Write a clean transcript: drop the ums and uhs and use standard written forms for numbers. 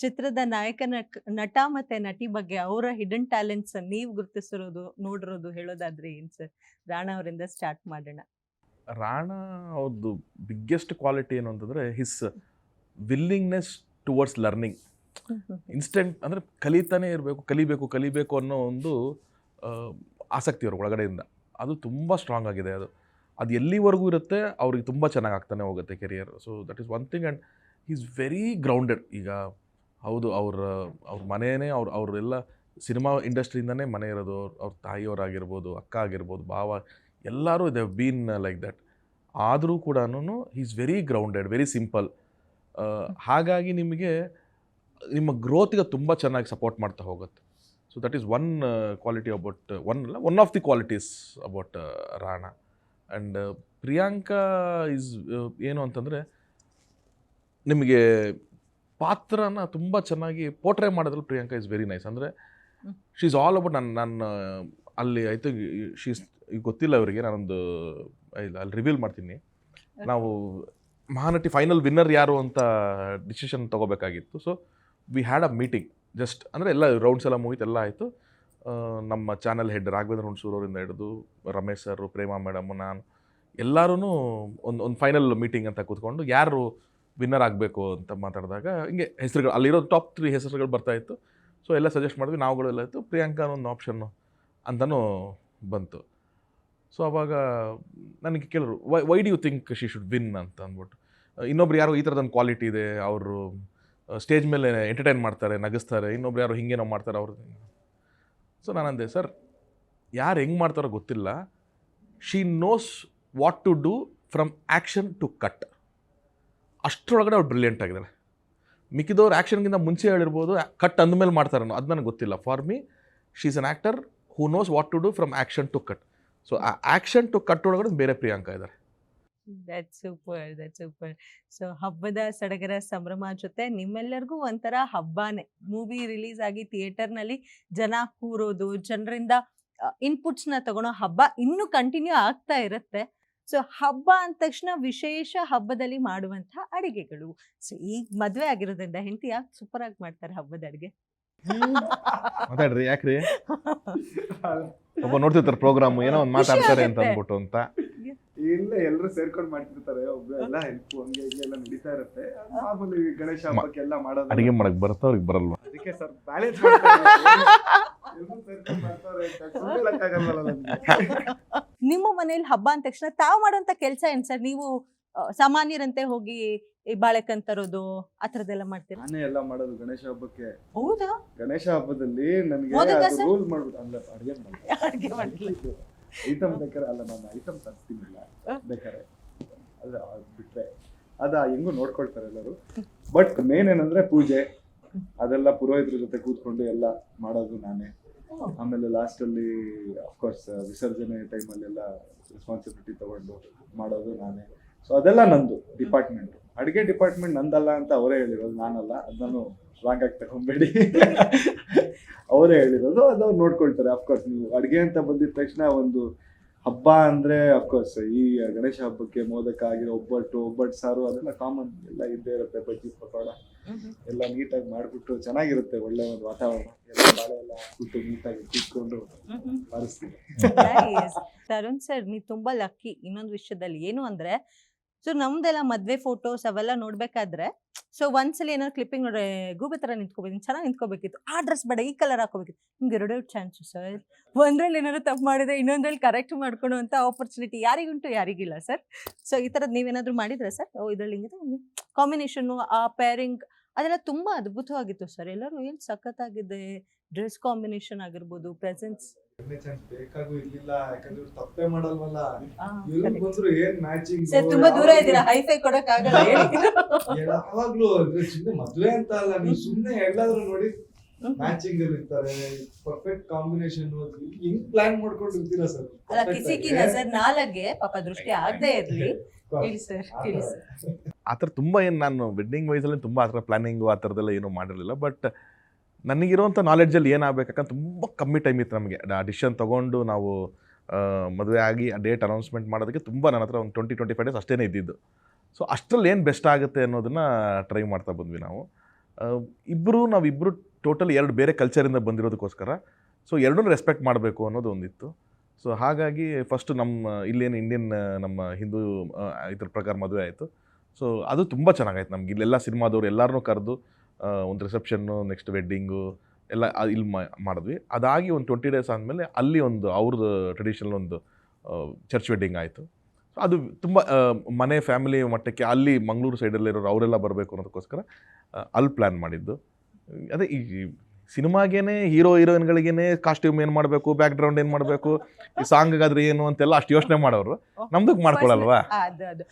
ಚಿತ್ರದ ನಾಯಕ ನಟ ಮತ್ತೆ ನಟಿ ಬಗ್ಗೆ ಅವರ ಹಿಡನ್ ಟ್ಯಾಲೆಂಟ್ಸ್ ನೀವು ಗುರುತಿಸಿರೋದು ನೋಡಿರೋದು ಹೇಳೋದಾದ್ರೆ ಏನ್ ಸರ್? ರಾಣಾ ಅವರಿಂದ ಸ್ಟಾರ್ಟ್ ಮಾಡೋಣ. ರಾಣಾ ಅವ್ರದ್ದು ಬಿಗ್ಗೆಸ್ಟ್ ಕ್ವಾಲಿಟಿ ಏನು ಅಂತಂದರೆ his willingness towards learning. Instant ಅಂದರೆ ಕಲಿತಾನೇ ಇರಬೇಕು, ಕಲಿಬೇಕು ಅನ್ನೋ ಒಂದು ಆಸಕ್ತಿ ಅವ್ರ ಒಳಗಡೆಯಿಂದ ಅದು ತುಂಬ ಸ್ಟ್ರಾಂಗ್ ಆಗಿದೆ. ಅದು ಎಲ್ಲಿವರೆಗೂ ಇರುತ್ತೆ ಅವ್ರಿಗೆ ತುಂಬ ಚೆನ್ನಾಗಿ ಆಗ್ತಾನೆ ಹೋಗುತ್ತೆ career. So that is one thing. And he is very grounded. ಈಗ ಹೌದು ಅವ್ರ ಮನೆಯೇ ಅವರೆಲ್ಲ ಸಿನಿಮಾ ಇಂಡಸ್ಟ್ರಿಯಿಂದನೇ ಮನೆ ಇರೋದು. ಅವ್ರ ತಾಯಿಯವರಾಗಿರ್ಬೋದು, ಅಕ್ಕ ಆಗಿರ್ಬೋದು, ಭಾವ ಎಲ್ಲರೂ ದೇ ಬೀನ್ ಲೈಕ್ ದಟ್. ಆದರೂ ಕೂಡ he is very grounded, very simple. ಹಾಗಾಗಿ ನಿಮಗೆ ನಿಮ್ಮ ಗ್ರೋತಿಗೆ ತುಂಬ ಚೆನ್ನಾಗಿ ಸಪೋರ್ಟ್ ಮಾಡ್ತಾ ಹೋಗುತ್ತೆ. So that is one quality about one of the qualities about Rana. And Priyanka is ಏನು ಅಂತಂದರೆ ನಿಮಗೆ ಪಾತ್ರನ ತುಂಬ ಚೆನ್ನಾಗಿ ಪೋರ್ಟ್ರೇ ಮಾಡೋದ್ರಲ್ಲಿ ಪ್ರಿಯಾಂಕಾ ಇಸ್ ವೆರಿ ನೈಸ್. ಅಂದರೆ ಶಿ ಈಸ್ ಆಲ್ ಅಬೌಟ್ ನಾನು ಅಲ್ಲಿ ಐ ಥಿಂಕ್ ಶೀಸ್ ಈಗ ಗೊತ್ತಿಲ್ಲ ಅವರಿಗೆ, ನಾನೊಂದು ಅಲ್ಲಿ ರಿವೀಲ್ ಮಾಡ್ತೀನಿ. ನಾವು ಮಹಾನಟಿ ಫೈನಲ್ ವಿನ್ನರ್ ಯಾರು ಅಂತ ಡಿಸಿಷನ್ ತೊಗೋಬೇಕಾಗಿತ್ತು. So we had a meeting just, ಅಂದರೆ ಎಲ್ಲ ರೌಂಡ್ಸ್ ಎಲ್ಲ ಮುಗೀತು, ಎಲ್ಲ ಆಯಿತು. ನಮ್ಮ ಚಾನಲ್ ಹೆಡ್ ರಾಘವೇಂದ್ರ ಹುಣಸೂರು ಅವರಿಂದ ಹಿಡಿದು ರಮೇಶ್ ಸರ್, ಪ್ರೇಮಾ ಮೇಡಮ್, ನಾನು ಎಲ್ಲರೂ ಒಂದು ಫೈನಲ್ ಮೀಟಿಂಗ್ ಅಂತ ಕೂತ್ಕೊಂಡು ಯಾರು ವಿನ್ನರ್ ಆಗಬೇಕು ಅಂತ ಮಾತಾಡಿದಾಗ ಹಿಂಗೆ ಹೆಸರುಗಳು ಅಲ್ಲಿರೋ ಟಾಪ್ 3 ಹೆಸರುಗಳು ಬರ್ತಾಯಿತ್ತು. ಸೊ ಎಲ್ಲ ಸಜೆಸ್ಟ್ ಮಾಡಿದ್ವಿ ನಾವುಗಳು ಎಲ್ಲ ಇತ್ತು. ಪ್ರಿಯಾಂಕಾ ಒಂದು ಆಪ್ಷನ್ನು ಅಂತಲೂ ಬಂತು. ಸೊ ಅವಾಗ ನನಗೆ ಕೇಳಿದ್ರು why do you think she should win ಅಂತ ಅಂದ್ಬಿಟ್ಟು. ಇನ್ನೊಬ್ರು ಯಾರೋ ಈ ಥರದೊಂದು ಕ್ವಾಲಿಟಿ ಇದೆ, ಅವರು ಸ್ಟೇಜ್ ಮೇಲೆ ಎಂಟರ್ಟೈನ್ ಮಾಡ್ತಾರೆ, ನಗಿಸ್ತಾರೆ, ಇನ್ನೊಬ್ರು ಯಾರು ಹಿಂಗೇನೋ ಮಾಡ್ತಾರೆ ಅವ್ರದ್ದು. ಸೊ ನಾನಂದೆ, ಸರ್ ಯಾರು ಹೆಂಗೆ ಮಾಡ್ತಾರೋ ಗೊತ್ತಿಲ್ಲ, she knows what to do from action to cut. ಅಷ್ಟರೊಳಗಡೆ ಅವ್ರು ಬ್ರಿಲಿಯಂಟ್ ಆಗಿದ್ದಾರೆ. ಮಿಕ್ಕಿದವ್ರು ಆ್ಯಕ್ಷನ್ಗಿಂತ ಮುಂಚೆ ಹೇಳಿರ್ಬೋದು, ಕಟ್ ಅಂದಮೇಲೆ ಮಾಡ್ತಾರೆ ಅದು ನನಗೆ ಗೊತ್ತಿಲ್ಲ. For me she is an actor who knows what to do from action to cut. So ಆ ಆ್ಯಕ್ಷನ್ ಟು ಕಟ್ ಒಳಗಡೆ ಬೇರೆ ಪ್ರಿಯಾಂಕಾ ಇದ್ದಾರೆ. That's super. ಸೊ ಹಬ್ಬದ ಸಡಗರ ಸಂಭ್ರಮ ಜೊತೆ ನಿಮ್ಮೆಲ್ಲರಿಗೂ ಒಂಥರ ಹಬ್ಬನೇ. ಮೂವಿ ರಿಲೀಸ್ ಆಗಿ ಥಿಯೇಟರ್ನಲ್ಲಿ ಜನ ಕೂರೋದು, ಜನರಿಂದ ಇನ್ಪುಟ್ಸ್ನ ತಗೊಳೋ ಹಬ್ಬ ಇನ್ನೂ ಕಂಟಿನ್ಯೂ ಆಗ್ತಾ ಇರುತ್ತೆ. ಸೊ ಹಬ್ಬ ಅಂದ ತಕ್ಷಣ ವಿಶೇಷ ಹಬ್ಬದಲ್ಲಿ ಮಾಡುವಂತಹ ಅಡಿಗೆಗಳು. ಸೊ ಈಗ ಮದುವೆ ಆಗಿರೋದ್ರಿಂದ ಹೆಂಡತಿ ಯಾಕೆ ಸೂಪರ್ ಆಗಿ ಮಾಡ್ತಾರೆ ಹಬ್ಬದ ಅಡಿಗೆ? ಮಾತಾಡ್ರಿ, ಯಾಕ್ರಿ ಒಬ್ಬ ನೋಡ್ತಿರ್ತಾರೆ ಪ್ರೋಗ್ರಾಮ್, ಏನೋ ಒಂದು ಮಾತಾಡ್ತಾರೆ ಅಂತ ಅಂದ್ಬಿಟ್ಟು ಅಂತ. ಇಲ್ಲ, ಎಲ್ಲರೂ ಸೇರ್ಕೊಂಡು ಮಾಡ್ತಿರ್ತಾರೆ, ಒಬ್ರು ಎಲ್ಲ ಹೆಲ್ಪ್ ಹಂಗೆ ಹಿಂಗೆ ಎಲ್ಲ ನಡೀತಾ ಇರುತ್ತೆ. ಮಾಮೂಲಿ ಗಣೇಶ ಹಬ್ಬಕ್ಕೆ ಎಲ್ಲ ಮಾಡೋದು. ಅಡಿಗೆ ಮಾಡಕ್ ಬರುತ್ತಾ ಅವ್ರಿಗೆ ಬರಲ್ವಾ? ಅದಕ್ಕೆ ಸರ್ ಬ್ಯಾಲೆನ್ಸ್ ಮಾಡ್ತಾರೆ, ಎಲ್ಲರೂ ಸೇರ್ಕೊಂಡು ಮಾಡ್ತಾರೆ ಅಂತ ಸುಮ್ಮನೆ ಹೇಳಕ್ಕಾಗಲ್ವಲ್ಲ ನಮ್ಗೆ. ನಿಮ್ಮ ಮನೇಲಿ ಹಬ್ಬ ಅಂದ ತಕ್ಷಣ ತಾವು ಮಾಡುವಂತ ಕೆಲಸ ಏನ್ ಸರ್? ನೀವು ಸಾಮಾನ್ಯರಂತೆ ಹೋಗಿ ಈ ಬಾಳೆಕನ್ ತರೋದು ಆ ಥರದ್ದೆಲ್ಲ ಮಾಡ್ತೀರಾ? ನಾನೇ ಎಲ್ಲ ಮಾಡೋದು ಗಣೇಶ ಹಬ್ಬಕ್ಕೆ. ಹೌದಾ? ಗಣೇಶ ಹಬ್ಬದಲ್ಲಿ ನನಗೆ ಮೋದಕ ಸರ್? ರೂಲ್ ಮಾಡ್ಬಿಟ್ಟು ಅಲ್ಲ, ಅಡ್ಗೆ ಮಾಡ್ಲಿಲ್ಲ. ಐಟಮ್ ಬೇಕಾರೆ ಅಲ್ಲ, ನಾನು ಐಟಮ್ ತರ್ತೀನಿಲ್ಲ ಬೇಕಾರೆ, ಅಲ್ಲ ಅದ್ ಬಿಟ್ರೆ ಅದ ಹೆಂಗು ನೋಡ್ಕೊಳ್ತಾರೆ ಎಲ್ಲರೂ. ಬಟ್ ಮೇನ್ ಏನಂದ್ರೆ ಪೂಜೆ ಅದೆಲ್ಲ ಪುರೋಹಿತರ ಜೊತೆ ಕೂತ್ಕೊಂಡು ಎಲ್ಲ ಮಾಡೋದು ನಾನೇ. ಆಮೇಲೆ ಲಾಸ್ಟ್ ಅಲ್ಲಿ ಅಫ್ಕೋರ್ಸ್ ವಿಸರ್ಜನೆ ಟೈಮಲ್ಲೆಲ್ಲ ರೆಸ್ಪಾನ್ಸಿಬಿಲಿಟಿ ತಗೊಂಡು ಮಾಡೋದು ನಾನೇ. ಸೊ ಅದೆಲ್ಲ ನಂದು ಡಿಪಾರ್ಟ್ಮೆಂಟ್. ಅಡುಗೆ ಡಿಪಾರ್ಟ್ಮೆಂಟ್ ನಂದಲ್ಲ ಅಂತ ಅವರೇ ಹೇಳಿರೋದು, ನಾನಲ್ಲ. ಅದನ್ನು ರಾಂಗ್ ಆಗಿ ತಗೊಂಬೇಡಿ, ಅವರೇ ಹೇಳಿರೋದು. ಅದವ್ರು ನೋಡ್ಕೊಳ್ತಾರೆ. ಅಫ್ಕೋರ್ಸ್ ನೀವು ಅಡುಗೆ ಅಂತ ಬಂದಿದ ತಕ್ಷಣ ಒಂದು ಹಬ್ಬ ಅಂದರೆ ಅಫ್ಕೋರ್ಸ್ ಈ ಗಣೇಶ ಹಬ್ಬಕ್ಕೆ ಮೋದಕ ಆಗಿರೋ ಒಬ್ಬಟ್ಟು ಸಾರು ಅದೆಲ್ಲ ಕಾಮನ್ ಎಲ್ಲ ಇದ್ದೇ ಇರುತ್ತೆ. ಬಜ್ಜಿ ಪಕೋಡ ಎಲ್ಲ ನೀಟಾಗಿ ಮಾಡಿಬಿಟ್ಟು ಚೆನ್ನಾಗಿರುತ್ತೆ. ಒಳ್ಳೆ ಒಂದು ವಾತಾವರಣ, ಎಲ್ಲ ಬಾಳೆ ಎಲ್ಲ ಹಾಕ್ಬಿಟ್ಟು ನೀಟಾಗಿ ಕೂತ್ಕೊಂಡು ಬಾರಿಸ್ತೀವಿ. ತರುಣ್ ಸರ್, ನೀವು ತುಂಬಾ ಲಕ್ಕಿ ಇನ್ನೊಂದು ವಿಷಯದಲ್ಲಿ. ಏನು ಅಂದ್ರೆ, ಸೊ ನಮ್ದೆಲ್ಲ ಮದ್ವೆ ಫೋಟೋಸ್ ಅವೆಲ್ಲ ನೋಡ್ಬೇಕಾದ್ರೆ, ಸೊ ಒಂದ್ಸಲ ಏನಾದ್ರು ಕ್ಲಿಪ್ಪಿಂಗ್ ನೋಡ್ರೆ ಗೂಬೆ ತರ ನಿಂತ್ಕೋಬೇಕು, ಚೆನ್ನಾಗಿ ನಿಂತ್ಕೋಬೇಕಿತ್ತು, ಆ ಡ್ರೆಸ್ ಬೇಡ ಈ ಕಲರ್ ಹಾಕೋಬೇಕಿತ್ತು. ನಿಮ್ಗೆ 2 ಚಾನ್ಸು ಸರ್. ಒಂದ್ರಲ್ಲಿ ಏನಾದ್ರು ತಪ್ಪು ಮಾಡಿದ್ರೆ ಇನ್ನೊಂದ್ರಲ್ಲಿ ಕರೆಕ್ಟ್ ಮಾಡ್ಕೊಳೋ ಅಂತ ಆಪರ್ಚುನಿಟಿ ಯಾರಿಗುಂಟು ಯಾರಿಗಿಲ್ಲ ಸರ್. ಸೊ ಈ ಥರದ್ದು ನೀವೇನಾದ್ರು ಮಾಡಿದ್ರೆ ಸರ್? ಇದ್ರಲ್ಲಿ ಹಿಂಗಿದೆ ಕಾಂಬಿನೇಷನ್ನು, ಆ ಪೇರಿಂಗ್ ಅದೆಲ್ಲ ತುಂಬಾ ಅದ್ಭುತವಾಗಿತ್ತು ಸರ್. ಎಲ್ಲರೂ ಏನ್ ಸಖತ್ತಾಗಿದೆ, ಡ್ರೆಸ್ ಕಾಂಬಿನೇಷನ್ ಆಗಿರ್ಬೋದು, ಪ್ರೆಸೆನ್ಸ್. ಬೇಕಾಗೂ ಇರ್ಲಿಲ್ಲ, ಯಾಕಂದ್ರೆ ಇವ್ರು ತಪ್ಪೇ ಮಾಡಲ್ವಲ್ಲ. ಇವ್ರು ಬಂದ್ರು ಏನ್ ಮ್ಯಾಚಿಂಗ್ ಸರ್ ತುಂಬಾ ದೂರ ಇದ್ದೀರಾ, ಹೈಫೈ ಕೊಡಕ್ ಆಗಲ್ಲ. ಯಾವಾಗ್ಲೂ ಸುಮ್ನೆ ಮದ್ವೆ ಅಂತ ಅಲ್ಲ, ನೀವು ಸುಮ್ನೆ ಎಲ್ಲಾದ್ರೂ ನೋಡಿ ಮ್ಯಾಚಿಂಗ್ ಇರ್ತಾರೆ, ಪರ್ಫೆಕ್ಟ್ ಕಾಂಬಿನೇಷನ್. ಹಿಂಗ್ ಪ್ಲಾನ್ ಮಾಡ್ಕೊಂಡು ಇರ್ತೀರಾ ಸರ್? ಅಲ್ಲ, ಕಿಸಿಕಿ ನಜರ್ ನಾಲಗೆ ಪಾಪ ದೃಷ್ಟಿ ಆಗದೆ ಇರ್ಲಿ. ಹೇಳಿ ಸರ್, ಹೇಳಿ ಸರ್. ಆ ಥರ ತುಂಬ ಏನು ನಾನು ವೆಡ್ಡಿಂಗ್ ವೈಸಲ್ಲಿ ತುಂಬ ಆ ಥರ ಪ್ಲ್ಯಾನಿಂಗು ಆ ಥರದ್ದೆಲ್ಲ ಏನೂ ಮಾಡಿರಲಿಲ್ಲ. ಬಟ್ ನನಗಿರೋಂಥ ನಾಲೆಡ್ಜಲ್ಲಿ ಏನಾಗಬೇಕಂತ ತುಂಬ ಕಮ್ಮಿ ಟೈಮ್ ಇತ್ತು ನಮಗೆ. ಆ ಡಿಸಿಷನ್ ತೊಗೊಂಡು ನಾವು ಮದುವೆ ಆಗಿ ಆ ಡೇಟ್ ಅನೌನ್ಸ್ಮೆಂಟ್ ಮಾಡೋದಕ್ಕೆ ತುಂಬ ನನ್ನ ಹತ್ರ ಒಂದು 20-25 ಡೇಸ್ ಅಷ್ಟೇ ಇದ್ದಿದ್ದು. ಸೊ ಅಷ್ಟರಲ್ಲಿ ಏನು ಬೆಸ್ಟ್ ಆಗುತ್ತೆ ಅನ್ನೋದನ್ನು ಟ್ರೈ ಮಾಡ್ತಾ ಬಂದ್ವಿ ನಾವು. ನಾವಿಬ್ಬರು ಟೋಟಲ್ 2 ಬೇರೆ ಕಲ್ಚರಿಂದ ಬಂದಿರೋದಕ್ಕೋಸ್ಕರ ಸೊ ಎರಡನ್ನೂ ರೆಸ್ಪೆಕ್ಟ್ ಮಾಡಬೇಕು ಅನ್ನೋದು ಒಂದಿತ್ತು. ಸೊ ಹಾಗಾಗಿ ಫಸ್ಟ್ ಇಲ್ಲೇನು ಇಂಡಿಯನ್ ನಮ್ಮ ಹಿಂದೂ ಇದ್ರ ಪ್ರಕಾರ ಮದುವೆ ಆಯಿತು. ಸೊ ಅದು ತುಂಬ ಚೆನ್ನಾಗಾಯ್ತು ನಮ್ಗೆ. ಇಲ್ಲೆಲ್ಲ ಸಿನಿಮಾದವ್ರು ಎಲ್ಲರನ್ನೂ ಕರೆದು ಒಂದು ರಿಸೆಪ್ಷನ್ನು, ನೆಕ್ಸ್ಟ್ ವೆಡ್ಡಿಂಗು ಎಲ್ಲ ಇಲ್ಲಿ ಮಾಡಿದ್ವಿ. ಅದಾಗಿ ಒಂದು 20 days ಆದಮೇಲೆ ಅಲ್ಲಿ ಒಂದು ಅವ್ರದ್ದು ಟ್ರೆಡಿಷನಲ್ ಒಂದು ಚರ್ಚ್ ವೆಡ್ಡಿಂಗ್ ಆಯಿತು. ಸೊ ಅದು ತುಂಬ ಮನೆ ಫ್ಯಾಮಿಲಿ ಮಟ್ಟಕ್ಕೆ ಅಲ್ಲಿ ಮಂಗಳೂರು ಸೈಡಲ್ಲಿರೋರು ಅವರೆಲ್ಲ ಬರಬೇಕು ಅನ್ನೋದಕ್ಕೋಸ್ಕರ ಅಲ್ಲಿ ಪ್ಲ್ಯಾನ್ ಮಾಡಿದ್ದು. ಅದೇ ಈ ಸಿನಿಮಾಗೇನೆ ಹೀರೋಯಿನ್ಗಳಿಗೇನೆ ಕಾಸ್ಟ್ಯೂಮ್ ಏನು ಮಾಡಬೇಕು, ಬ್ಯಾಕ್ ಗ್ರೌಂಡ್ ಏನು ಮಾಡಬೇಕು, ಈ ಸಾಂಗ್ಗಾದ್ರೆ ಏನು ಅಂತೆಲ್ಲ ಅಷ್ಟು ಯೋಚನೆ ಮಾಡೋರು. ನಮ್ದಕ್ಕೆ ಮಾಡ್ಕೊಳಲ್ವಾ? ಅದು